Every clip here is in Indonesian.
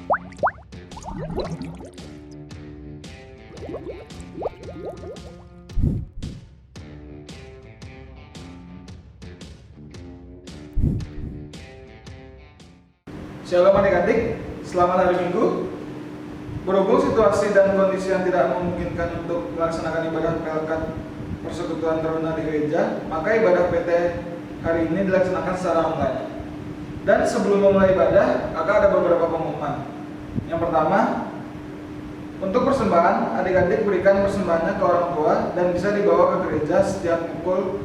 Shalom adik-adik, selamat hari Minggu. Berhubung situasi dan kondisi yang tidak memungkinkan untuk melaksanakan ibadah PLK Persekutuan Taruna di gereja, maka ibadah PT hari ini dilaksanakan secara online. Dan sebelum memulai ibadah, kakak ada beberapa pengumuman. Yang pertama, untuk persembahan, adik-adik berikan persembahannya ke orang tua dan bisa dibawa ke gereja setiap pukul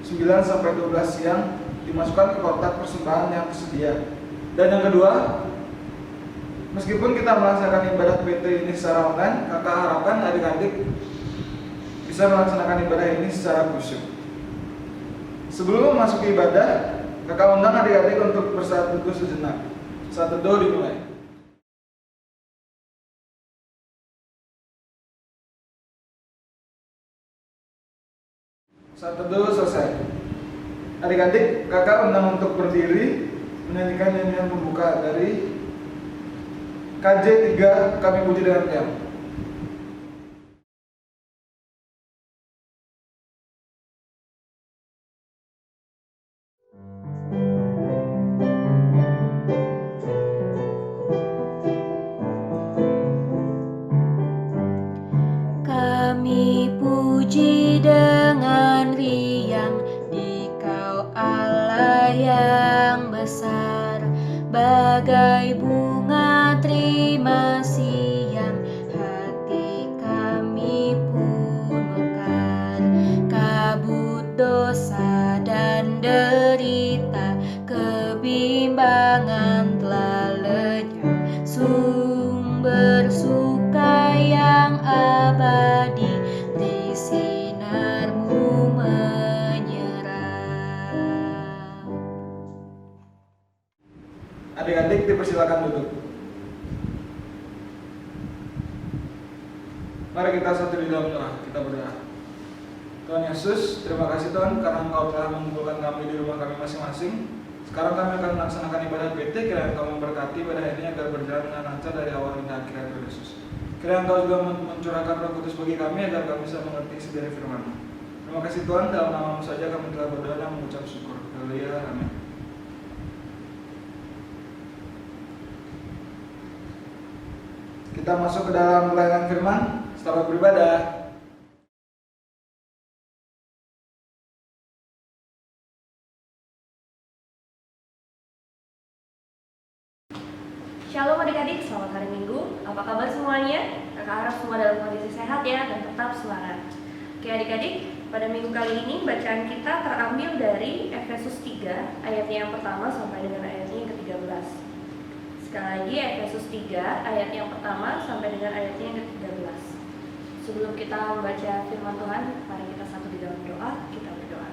9 sampai 12 siang, dimasukkan ke kotak persembahan yang tersedia. Dan yang kedua, meskipun kita melaksanakan ibadah PT ini secara online, kakak harapkan adik-adik bisa melaksanakan ibadah ini secara khusyuk. Sebelum memasuki ibadah, kakak undang adik-adik untuk bersaat teduh sejenak. Saat teduh dimulai. Saat teduh selesai. Adik-adik, kakak undang untuk berdiri menyanyikan nyanyian pembuka dari KJ 3 Kami Puji Dengan Diam. Kami puji dengan riang Dikau Allah yang besar, bagai bunga terima siang hati kami pun mekar. Kabut dosa dan derita, kebimbangan telah lenyap, sumber suka yang abadi di sinar-Mu menyerap. Adik-adik dipersilakan duduk. Mari kita satu di dalam doa, kita berdoa. Tuhan Yesus, terima kasih Tuhan karena Engkau telah mengumpulkan kami di rumah kami masing-masing. Sekarang kami akan melaksanakan ibadah PT, kiranya Engkau memberkati ibadah ini agar berjalan dengan lancar dari awal hingga akhir Tuhan Yesus. Kiranya Engkau juga mencurahkan Roh Kudus bagi kami agar kami bisa mengerti isi dari firman-Mu. Terima kasih Tuhan, dalam nama-Mu saja kami telah berdoa dan mengucap syukur. Haleluya, amin. Kita masuk ke dalam pelayanan firman. Selamat beribadah. Shalom adik-adik, selamat hari Minggu. Apa kabar semuanya? Kakak harap semua dalam kondisi sehat ya dan tetap semangat. Oke adik-adik, pada minggu kali ini bacaan kita terambil dari Efesus 3 ayatnya yang pertama sampai dengan ayatnya yang ke-13. Sekali lagi Efesus 3 ayat yang pertama sampai dengan ayatnya yang ke-13. Sebelum kita membaca firman Tuhan, mari kita satu di dalam doa, kita berdoa.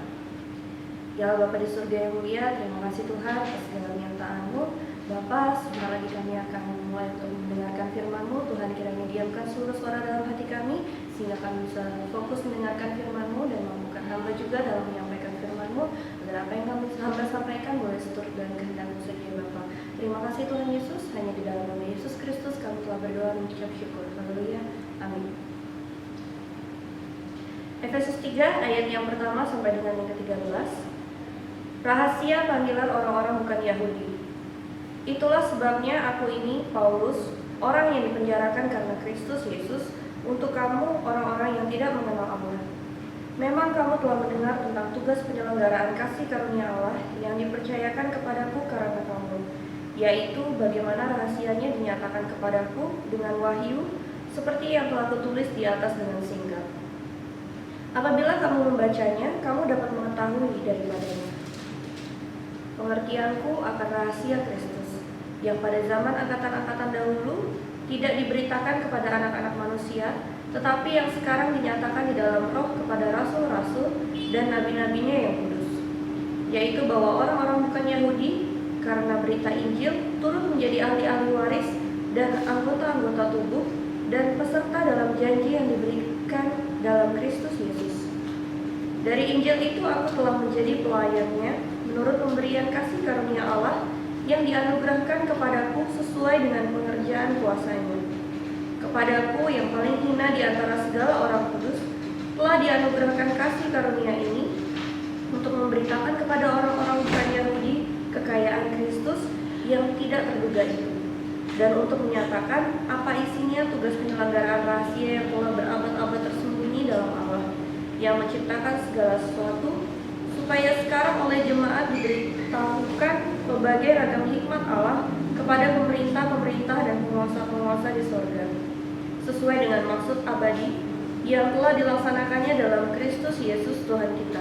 Ya Allah Bapa di surga yang mulia, terima kasih Tuhan atas segala penyertaan-Mu. Bapa, sebentar lagi kami akan mulai untuk mendengarkan firman-Mu. Tuhan kiranya diamkan seluruh suara dalam hati kami, sehingga kami bisa fokus mendengarkan firman-Mu dan mampukan hamba juga dalam menyampaikan firman-Mu, agar apa yang kami hamba sampaikan boleh seturut dengan kehendak-Mu saja Bapa. Terima kasih Tuhan Yesus, hanya di dalam nama Yesus Kristus kami telah berdoa dan mengucap syukur. Haleluya, amin. Efesus 3 ayat yang pertama sampai dengan yang ke-13. Rahasia panggilan orang-orang bukan Yahudi. Itulah sebabnya aku ini, Paulus, orang yang dipenjarakan karena Kristus Yesus, untuk kamu orang-orang yang tidak mengenal Allah. Memang kamu telah mendengar tentang tugas penyelenggaraan kasih karunia Allah yang dipercayakan kepadaku karena kamu, yaitu bagaimana rahasianya dinyatakan kepadaku dengan wahyu, seperti yang telah kutulis di atas dengan singkat. Apabila kamu membacanya, kamu dapat mengetahui daripadanya. Pengertianku akan rahasia Kristus, yang pada zaman angkatan-angkatan dahulu tidak diberitakan kepada anak-anak manusia, tetapi yang sekarang dinyatakan di dalam Roh kepada rasul-rasul dan nabi-nabinya yang kudus, yaitu bahwa orang-orang bukan Yahudi karena berita Injil turut menjadi ahli-ahli waris dan anggota-anggota tubuh dan peserta dalam janji yang diberikan dalam Kristus Yesus. Dari Injil itu aku telah menjadi pelayannya menurut pemberian kasih karunia Allah yang dianugerahkan kepadaku sesuai dengan pengerjaan kuasa-Nya. Kepadaku yang paling hina di antara segala orang kudus telah dianugerahkan kasih karunia ini untuk memberitakan kepada orang-orang bukan Yahudi kekayaan Kristus yang tidak terduga itu, dan untuk menyatakan apa isinya tugas penyelenggaraan rahasia yang telah berabad-abad tersembunyi dalam Allah yang menciptakan segala sesuatu, supaya sekarang oleh jemaat diberitahukan berbagai ragam hikmat Allah kepada pemerintah-pemerintah dan penguasa-penguasa di sorga, sesuai dengan maksud abadi yang telah dilaksanakannya dalam Kristus Yesus Tuhan kita.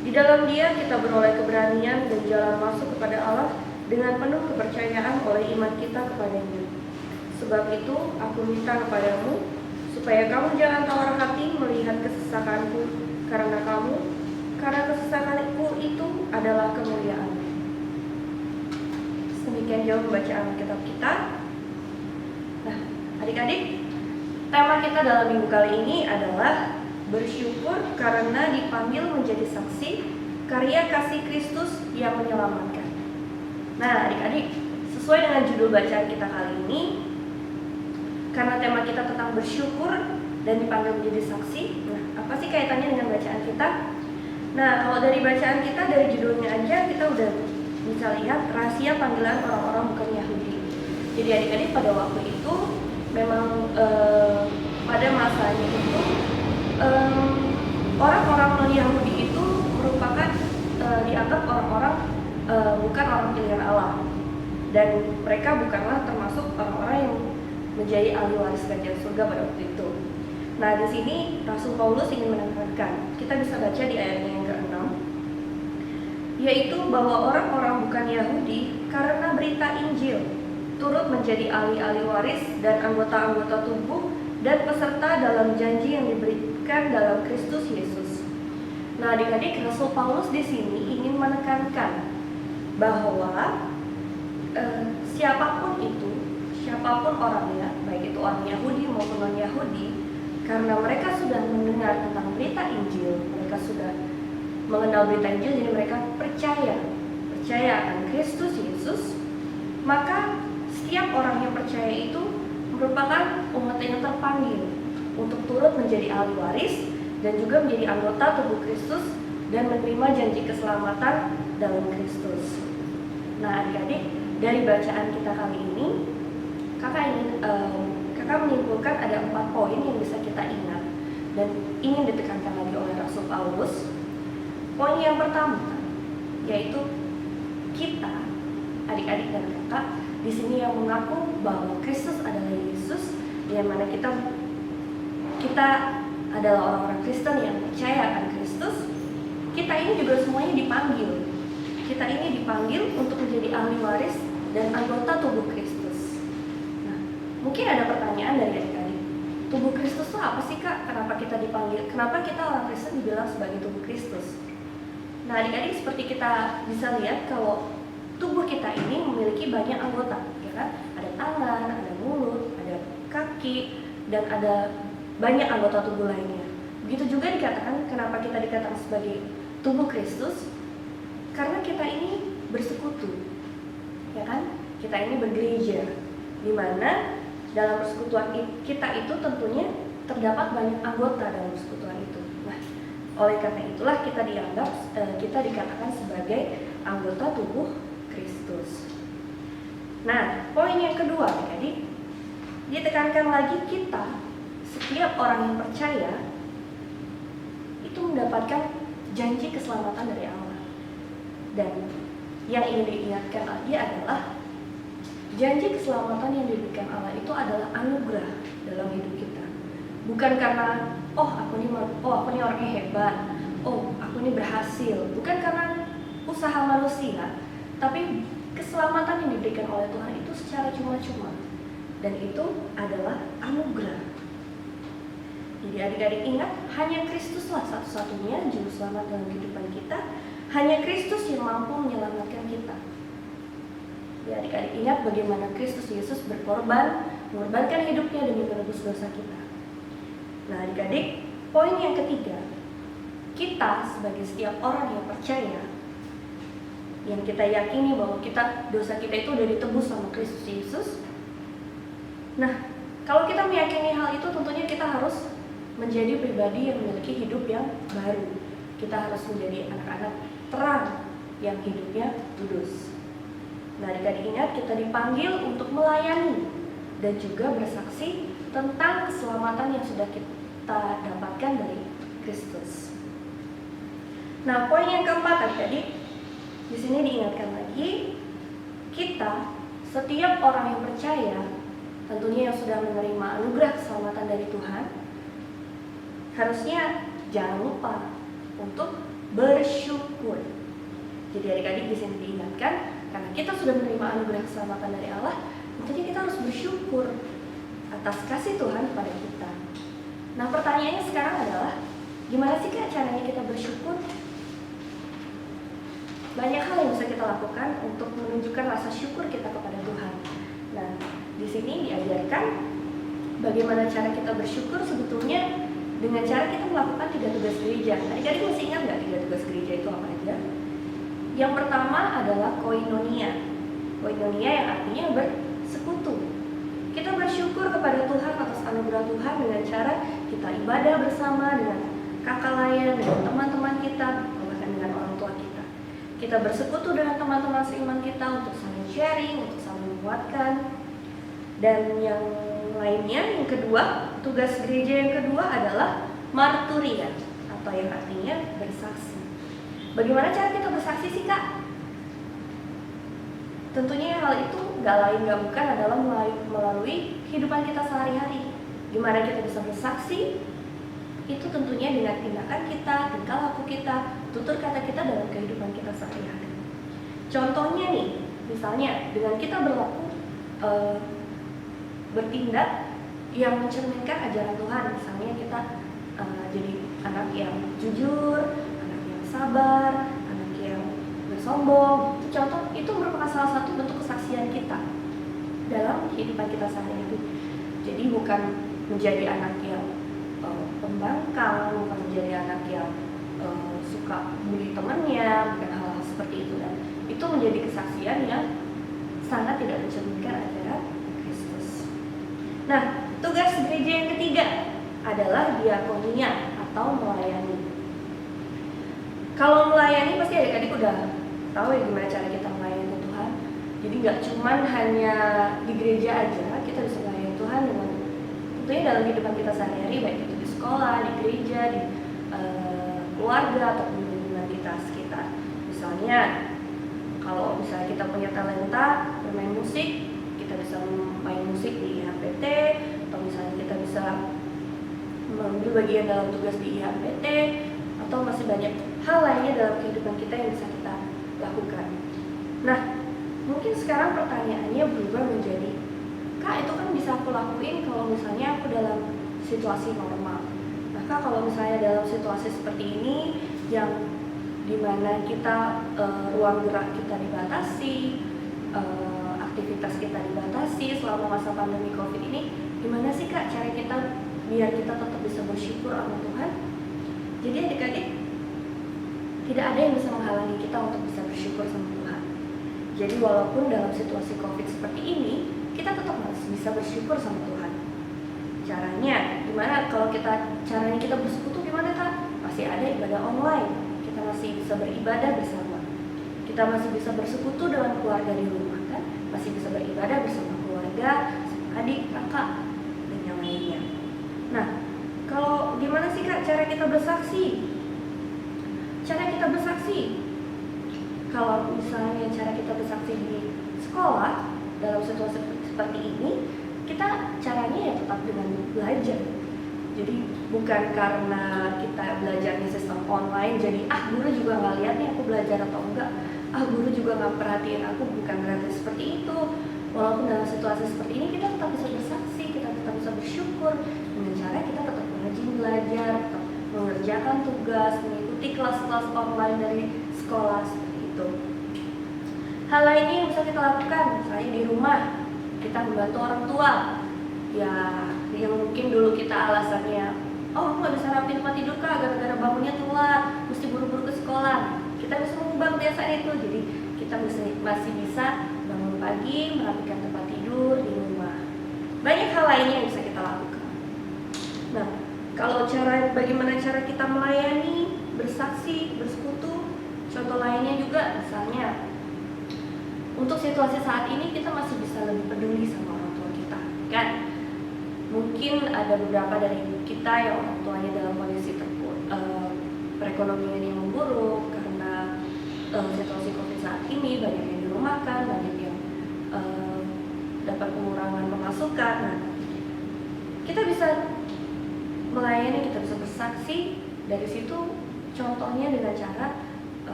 Di dalam Dia kita beroleh keberanian dan jalan masuk kepada Allah dengan penuh kepercayaan oleh iman kita kepadanya. Sebab itu aku minta kepadamu supaya kamu jangan tawar hati melihat kesesakanku karena kesesakanku itu adalah kemuliaan. Demikian jauh pembacaan kitab kita. Nah, adik-adik, tema kita dalam minggu kali ini adalah bersyukur karena dipanggil menjadi saksi karya kasih Kristus yang menyelamatkan. Nah, adik-adik, sesuai dengan judul bacaan kita kali ini, karena tema kita tentang bersyukur dan dipanggil menjadi saksi. Nah, apa sih kaitannya dengan bacaan kita? Nah, kalau dari bacaan kita, dari judulnya aja kita udah bisa lihat rahasia panggilan orang-orang bukan Yahudi. Jadi adik-adik, pada waktu itu memang pada masanya itu orang-orang non-Yahudi itu merupakan dianggap orang-orang bukan orang pilihan Allah, dan mereka bukanlah termasuk orang-orang yang menjadi ahli waris kerajaan surga pada waktu itu. Nah, di sini Rasul Paulus ingin menekankan, kita bisa baca di ayatnya yang ke-6, yaitu bahwa orang-orang bukan Yahudi karena berita Injil turut menjadi ahli-ahli waris dan anggota-anggota tubuh dan peserta dalam janji yang diberikan dalam Kristus Yesus. Nah, adik-adik, Rasul Paulus di sini ingin menekankan bahwa siapapun orangnya, baik itu orang Yahudi maupun non-Yahudi, karena mereka sudah mendengar tentang berita Injil, mereka sudah mengenal berita Injil, jadi mereka percaya akan Kristus Yesus, maka setiap orang yang percaya itu merupakan umat yang terpanggil untuk turut menjadi ahli waris dan juga menjadi anggota tubuh Kristus dan menerima janji keselamatan dalam Kristus. Nah, adik-adik, dari bacaan kita kali ini, kakak menyimpulkan ada 4 poin yang bisa kita ingat dan ingin ditekankan lagi oleh Rasul Paulus. Poin yang pertama yaitu kita, adik-adik dan kakak, di sini yang mengaku bahwa Kristus adalah Yesus, yang mana kita adalah orang-orang Kristen yang percaya akan Kristus. Kita ini juga semuanya dipanggil. Kita ini dipanggil untuk menjadi ahli waris dan anggota tubuh Kristus. Nah, mungkin ada pertanyaan dari adik-adik. Tubuh Kristus itu apa sih, Kak? Kenapa kita dipanggil? Kenapa kita orang Kristen dibilang sebagai tubuh Kristus? Nah, adik-adik, seperti kita bisa lihat kalau tubuh kita ini memiliki banyak anggota, ya kan? Ada tangan, ada mulut, ada kaki, dan ada banyak anggota tubuh lainnya. Begitu juga dikatakan kenapa kita dikatakan sebagai tubuh Kristus, karena kita ini bersekutu, ya kan? Kita ini bergereja, di mana dalam persekutuan kita itu tentunya terdapat banyak anggota dalam persekutuan itu. Nah, oleh karena itulah kita dikatakan sebagai anggota tubuh Kristus. Nah, poin yang kedua, adik-adik, ditekankan lagi kita, setiap orang yang percaya itu mendapatkan janji keselamatan dari Allah. Dan yang ingin diingatkan lagi adalah janji keselamatan yang diberikan Allah itu adalah anugerah dalam hidup kita. Bukan karena aku ini orangnya hebat, aku ini berhasil. Bukan karena usaha manusia, tapi keselamatan yang diberikan oleh Tuhan itu secara cuma-cuma. Dan itu adalah anugerah. Jadi adik-adik ingat, hanya Kristuslah satu-satunya juru selamat dalam kehidupan kita. Hanya Kristus yang mampu menyelamatkan kita. Ya, adik-adik ingat bagaimana Kristus Yesus mengorbankan hidupnya demi menebus dosa kita. Nah, adik-adik, poin yang ketiga, kita sebagai setiap orang yang percaya yang kita yakini bahwa dosa kita itu udah ditebus sama Kristus Yesus. Nah, kalau kita meyakini hal itu, tentunya kita harus menjadi pribadi yang memiliki hidup yang baru. Kita harus menjadi anak-anak terang yang hidupnya kudus. Nah, adik-adik ingat, kita dipanggil untuk melayani dan juga bersaksi tentang keselamatan yang sudah kita dapatkan dari Kristus. Nah, poin yang keempat adik-adik, di sini diingatkan lagi, kita, setiap orang yang percaya, tentunya yang sudah menerima anugerah keselamatan dari Tuhan, harusnya jangan lupa untuk bersyukur. Jadi adik-adik di sini diingatkan, karena kita sudah menerima anugerah keselamatan dari Allah, tentunya kita harus bersyukur atas kasih Tuhan kepada kita. Nah, pertanyaannya sekarang adalah, gimana sih Kak caranya kita bersyukur? Banyak hal yang bisa kita lakukan untuk menunjukkan rasa syukur kita kepada Tuhan. Nah, di sini diajarkan bagaimana cara kita bersyukur sebetulnya dengan cara kita melakukan 3 tugas gereja. Adik-adik masih ingat nggak 3 tugas gereja itu apa aja? Yang pertama adalah koinonia. Koinonia yang artinya bersekutu. Kita bersyukur kepada Tuhan atas anugerah Tuhan dengan cara kita ibadah bersama dengan kakak layan, dengan teman-teman kita, bahkan dengan orang tua kita. Kita bersekutu dengan teman-teman seiman kita untuk saling sharing, untuk saling menguatkan. Dan yang lainnya, yang kedua, tugas gereja yang kedua adalah marturia, atau yang artinya bersaksi. Bagaimana cara kita bersaksi sih Kak? Tentunya hal itu gak lain gak bukan adalah melalui kehidupan kita sehari-hari. Gimana kita bisa bersaksi? Itu tentunya dengan tindakan kita, tingkah laku kita, tutur kata kita dalam kehidupan kita sehari-hari. Contohnya nih, misalnya dengan kita bertindak yang mencerminkan ajaran Tuhan. Misalnya kita jadi anak yang jujur, anak yang sabar, anak yang bersombong. Contoh itu merupakan salah satu bentuk kesaksian kita dalam kehidupan kita sehari-hari. Jadi bukan menjadi anak yang pembangkang, bukan menjadi anak yang suka bully temannya, bukan hal-hal seperti itu. Dan itu menjadi kesaksian yang sangat tidak mencerminkan ajaran Kristus. Nah, tugas gereja yang ketiga adalah diakonia atau melayani. Kalau melayani pasti adik-adik udah tahu ya gimana cara kita melayani Tuhan. Jadi nggak cuman hanya di gereja aja kita bisa melayani Tuhan dengan tentunya dalam kehidupan kita sehari-hari, baik itu di sekolah, di gereja, di keluarga ataupun di lingkungan kita sekitar. Misalnya kalau misalnya kita punya talenta bermain musik, kita bisa main musik di IHPT, atau misalnya kita bisa mengambil bagian dalam tugas di IHPT, atau masih banyak hal lainnya dalam kehidupan kita yang bisa kita lakukan. Nah, mungkin sekarang pertanyaannya berubah menjadi, Kak, itu kan bisa aku lakuin kalau misalnya aku dalam situasi normal. Nah, Kak, kalau misalnya dalam situasi seperti ini yang dimana kita ruang gerak kita dibatasi, aktivitas kita dibatasi selama masa pandemi COVID ini, gimana sih Kak cara kita biar kita tetap bisa bersyukur sama Tuhan? Jadi adik-adik, tidak ada yang bisa menghalangi kita untuk bisa bersyukur sama Tuhan. Jadi walaupun dalam situasi COVID seperti ini, kita tetap harus bisa bersyukur sama Tuhan. Caranya, gimana kalau caranya kita bersekutu gimana Kak? Masih ada ibadah online, kita masih bisa beribadah bersama. Kita masih bisa bersekutu dengan keluarga di rumah kan? Masih bisa beribadah bersama keluarga, adik, kakak, dan yang lainnya. Nah, kalau gimana sih Kak cara kita bersaksi? Cara kita bersaksi, kalau misalnya cara kita bersaksi di sekolah dalam situasi seperti ini, kita caranya ya tetap dengan belajar. Jadi bukan karena kita belajarnya sistem online, jadi guru juga nggak lihat nih aku belajar atau enggak, guru juga nggak perhatiin aku, bukan berarti seperti itu. Walaupun dalam situasi seperti ini kita tetap bisa bersaksi, kita tetap bisa bersyukur dengan cara kita tetap rajin belajar, tetap mengerjakan tugas, mengikuti kelas-kelas online dari sekolah seperti itu. Hal lainnya yang bisa kita lakukan, misalnya di rumah kita membantu orang tua, ya yang mungkin dulu kita alasannya, aku nggak bisa rapiin tempat tidur Kak, gara-gara bangunnya telat, mesti buru-buru ke sekolah. Kita bisa mengubah kebiasaan itu, jadi kita masih bisa bangun pagi, merapikan tempat tidur di rumah. Banyak hal lainnya yang bisa kita lakukan. Nah, kalau bagaimana cara kita melayani, bersaksi, bersekutu, contoh lainnya juga misalnya untuk situasi saat ini kita masih bisa lebih peduli sama orang tua kita, kan? Mungkin ada beberapa dari kita yang orang tuanya dalam kondisi perekonomian yang memburuk karena situasi COVID saat ini, banyak yang dirumahkan, banyak yang dapat pengurangan pemasukan. Nah, kita bisa melayani, kita bisa bersaksi dari situ. Contohnya dengan cara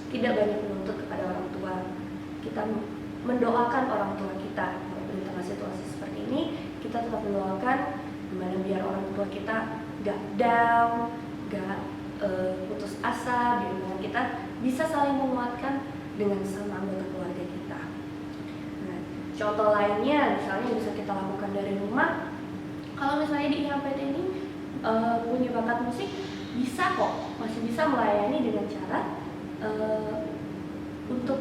tidak banyak menuntut kepada orang tua. Kita mendoakan orang tua kita di tengah situasi seperti ini. Kita tetap mendoakan gimana biar orang tua kita gak down, gak putus asa, gimana kita bisa saling menguatkan dengan sama anggota keluarga kita. Nah, contoh lainnya misalnya bisa kita lakukan dari rumah. Kalau misalnya di IHPT ini punya bakat musik, bisa kok, masih bisa melayani dengan cara untuk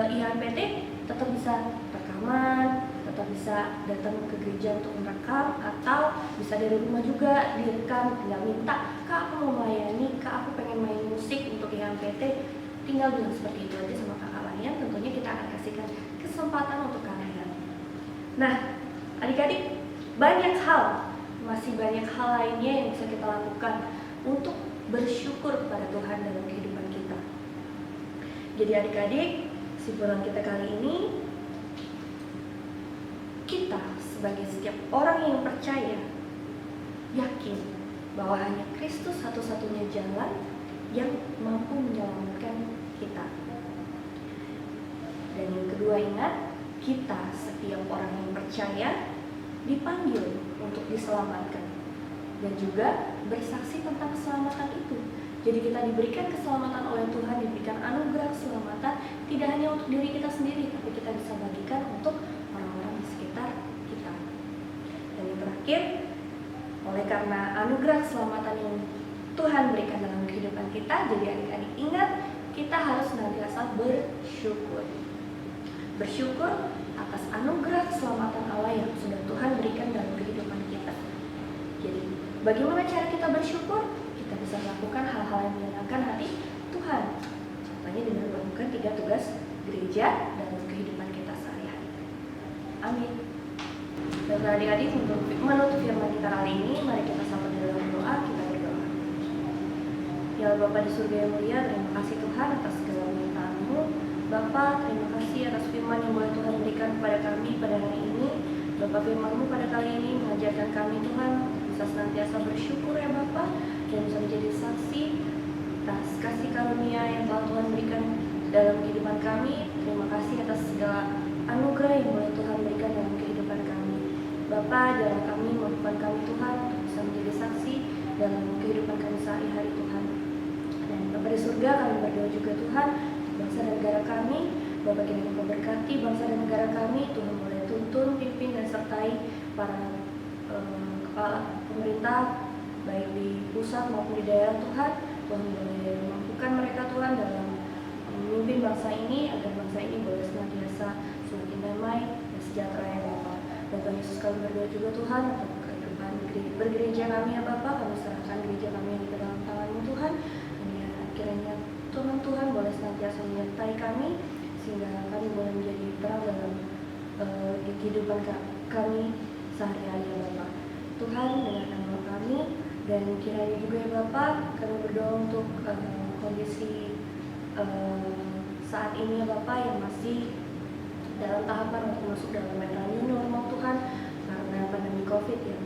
IHPT tetap bisa rekaman, tetap bisa datang ke gereja untuk merekam, atau bisa dari rumah juga direkam. Tinggal minta, Kak aku mau melayani, Kak aku pengen main musik untuk IHPT, tinggal bilang seperti itu aja sama kakak lain. Tentunya kita akan kasihkan kesempatan untuk kalian. Nah, adik-adik, masih banyak hal lainnya yang bisa kita lakukan untuk bersyukur kepada Tuhan dalam kehidupan kita. Jadi adik-adik, kesimpulan kita kali ini, kita sebagai setiap orang yang percaya, yakin bahwa hanya Kristus satu-satunya jalan yang mampu menyelamatkan kita. Dan yang kedua, ingat, kita setiap orang yang percaya dipanggil untuk diselamatkan dan juga bersaksi tentang keselamatan itu. Jadi kita diberikan keselamatan oleh Tuhan, diberikan anugerah keselamatan tidak hanya untuk diri kita sendiri, tapi kita bisa bagikan untuk orang-orang di sekitar kita. Dan yang terakhir, oleh karena anugerah keselamatan yang Tuhan berikan dalam kehidupan kita, jadi adik-adik ingat, kita harus senantiasa bersyukur. Bersyukur atas anugerah keselamatan Allah yang sudah Tuhan berikan dalam kehidupan kita. Jadi, bagaimana cara kita bersyukur? Kita bisa melakukan hal-hal yang menyenangkan hati Tuhan. Contohnya dengan melakukan 3 tugas gereja dalam kehidupan kita sehari-hari. Amin. Dan adik-adik, untuk menutup firman kita kali ini, mari kita sapa dalam doa. Kita berdoa. Ya Bapa di surga yang mulia, terima kasih Tuhan atas segala permintaan-Mu. Bapa, terima kasih atas firman yang boleh Tuhan berikan kepada kami pada hari ini. Bapa, firman-Mu pada kali ini mengajarkan kami Tuhan bisa senantiasa bersyukur ya Bapa, dan bisa menjadi saksi atas kasih karunia yang telah Tuhan berikan dalam kehidupan kami. Terima kasih atas segala anugerah yang boleh Tuhan berikan dalam kehidupan kami. Bapa, jalan kami, mampukan kami Tuhan untuk bisa menjadi saksi dalam kehidupan kami sehari-hari Tuhan. Dan Bapa di surga, kami berdoa juga Tuhan, bangsa dan negara kami. Bapa, kiranya Engkau berkati bangsa dan negara kami. Tuhan boleh tuntun, pimpin, dan sertai para kepala pemerintah, baik di pusat maupun di daerah Tuhan. Tuhan boleh memampukan mereka Tuhan dalam memimpin bangsa ini, agar bangsa ini boleh senantiasa semakin damai dan sejahtera ya Bapa. Dan Tuhan Yesus, kami berdoa juga Tuhan untuk kehidupan bergereja kami ya Bapa. Kami serahkan gereja kami yang di dalam tangan-Mu Tuhan. Dan ya, kiranya Tuhan boleh senantiasa menyertai kami, sehingga kami boleh menjadi terang dalam kehidupan kami sehari-hari ya Bapa. Tuhan, dengan nama kami, dan kiranya juga ya Bapak, kami berdoa untuk kondisi saat ini ya Bapak yang masih dalam tahapan untuk masuk dalam era new normal Tuhan, karena pandemi COVID yang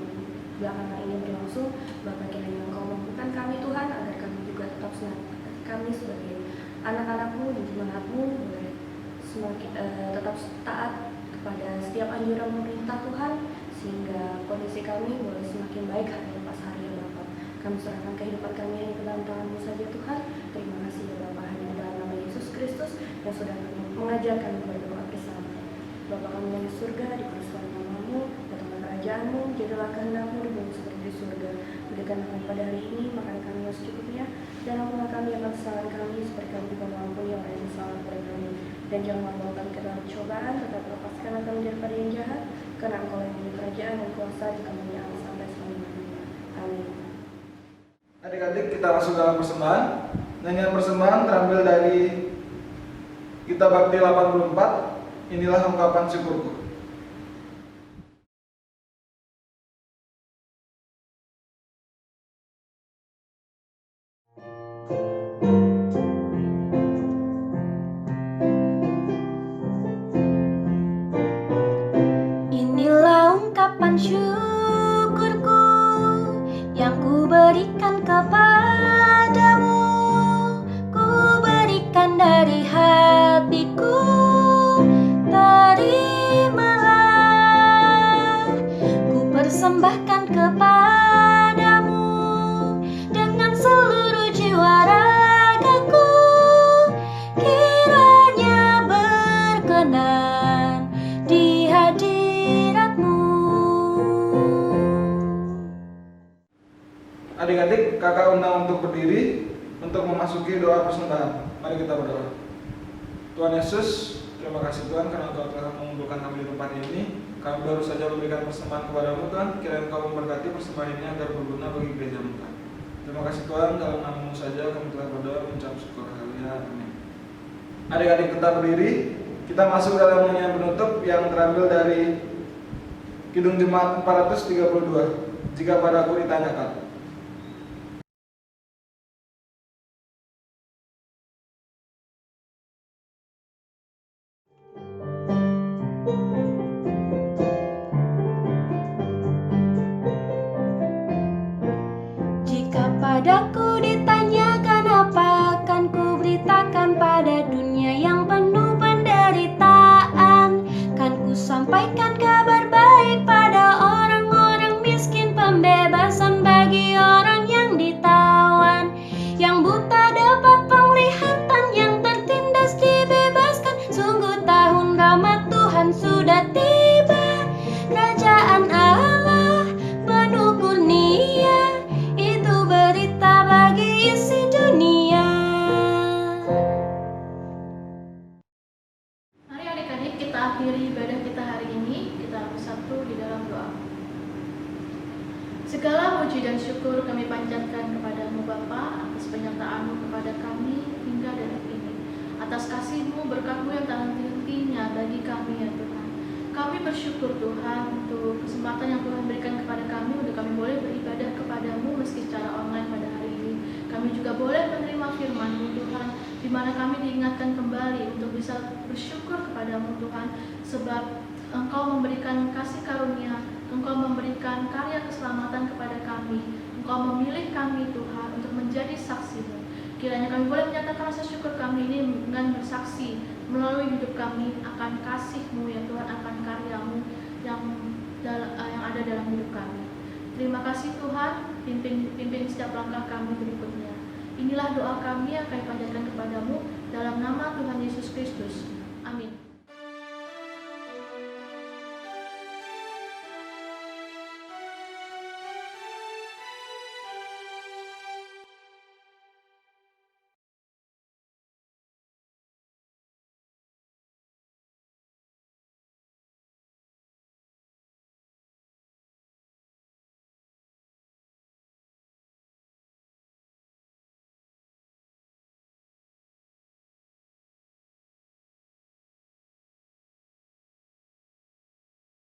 belakangan ini berlangsung. Bapak, kiranya Engkau mampukan kami Tuhan, agar kami juga tetap kami sebagai anak-anak-Mu dan jemaat-Mu boleh semakin tetap taat kepada setiap anjuran pemerintah Tuhan, sehingga kondisi kami boleh semakin baik hari lepas hari ya Bapak. Kami serahkan kehidupan kami yang ke dalam tangan-Mu saja Tuhan. Terima kasih ya Bapak, hanya dalam nama Yesus Kristus yang sudah mengajarkan berdoa bersama. Bapa kami yang di surga, dikuduskan nama-Mu, datanglah kerajaan kerajaan-Mu, jadilah kehendak-Mu di bumi seperti di surga. Berikanlah kami pada hari ini makanan kami yang secukupnya, dan ampunilah kami akan kesalahan kami, seperti kami juga mengampuni orang yang bersalah kepada kami. Dan jangan membawa kami ke dalam pencobaan, tetapi lepaskanlah kami daripada yang jahat, karena Engkau yang punya kerajaan dan kuasa di tangan sampai selama-lamanya. Amin. Adik-adik, kita masuk dalam persembahan. Nyanyian persembahan terambil dari Kitab Bakti 84. Inilah ungkapan syukurku. Inilah ungkapan syukurku yang ku berikan kepadamu. Ku berikan dari hatiku. Terimalah, ku persembahkan kepadamu dengan seluruh jiwa ragaku. Kiranya berkenan di hadirat-Mu. Adik-adik, kakak undang untuk berdiri untuk memasuki doa persembahan. Mari kita berdoa. Tuhan Yesus, terima kasih Tuhan karena Engkau telah mengumpulkan kami di tempat ini. Kami baru saja memberikan persembahan kepadamu Tuhan. Kiranya Engkau memberkati persembahan ini agar berguna bagi gereja-Mu Tuhan. Terima kasih Tuhan, dalam nama-Mu saja kami telah berdoa mengucap syukur. Haleluya. Amin. Adik-adik tetap berdiri. Kita masuk dalam nyanyian penutup yang terambil dari Kidung Jemaat 432. Jika padaku ditanyakan. Jika padaku ditanyakan apa akan ku beritakan pada dunia yang penuh penderitaan. Kan ku sampaikan kabar baik pada orang-orang miskin, pembebasan bagi orang yang ditawan, yang buta dapat penglihatan, yang tertindas dibebaskan. Sungguh tahun rahmat Tuhan sudah tiba. Kerajaan Allah penuh kurnia, itu berita bagi isi dunia. Mari adik-adik kita akhiri ibadah kita hari ini. Kita bersatu di dalam doa. Segala puji dan syukur kami panjatkan kepadamu Bapa atas penyertaan-Mu kepada kami hingga detik ini. Atas kasih-Mu, berkat-Mu yang tak henti-hentinya bagi kami ya Tuhan. Kami bersyukur Tuhan untuk kesempatan yang Tuhan berikan kepada kami untuk kami boleh beribadah kepadamu meski secara online pada hari ini. Kami juga boleh menerima firman-Mu Tuhan, di mana kami diingatkan kembali untuk bisa bersyukur kepadamu Tuhan, sebab Engkau memberikan kasih karunia, Engkau memberikan karya keselamatan kepada kami, Engkau memilih kami Tuhan untuk menjadi saksi-Mu. Kiranya kami boleh menyatakan rasa syukur kami ini dengan bersaksi melalui hidup kami akan kasih-Mu ya Tuhan, akan karya-Mu yang ada dalam hidup kami. Terima kasih Tuhan, pimpin setiap langkah kami berikutnya. Inilah doa kami yang kami panjatkan kepadamu dalam nama Tuhan Yesus Kristus.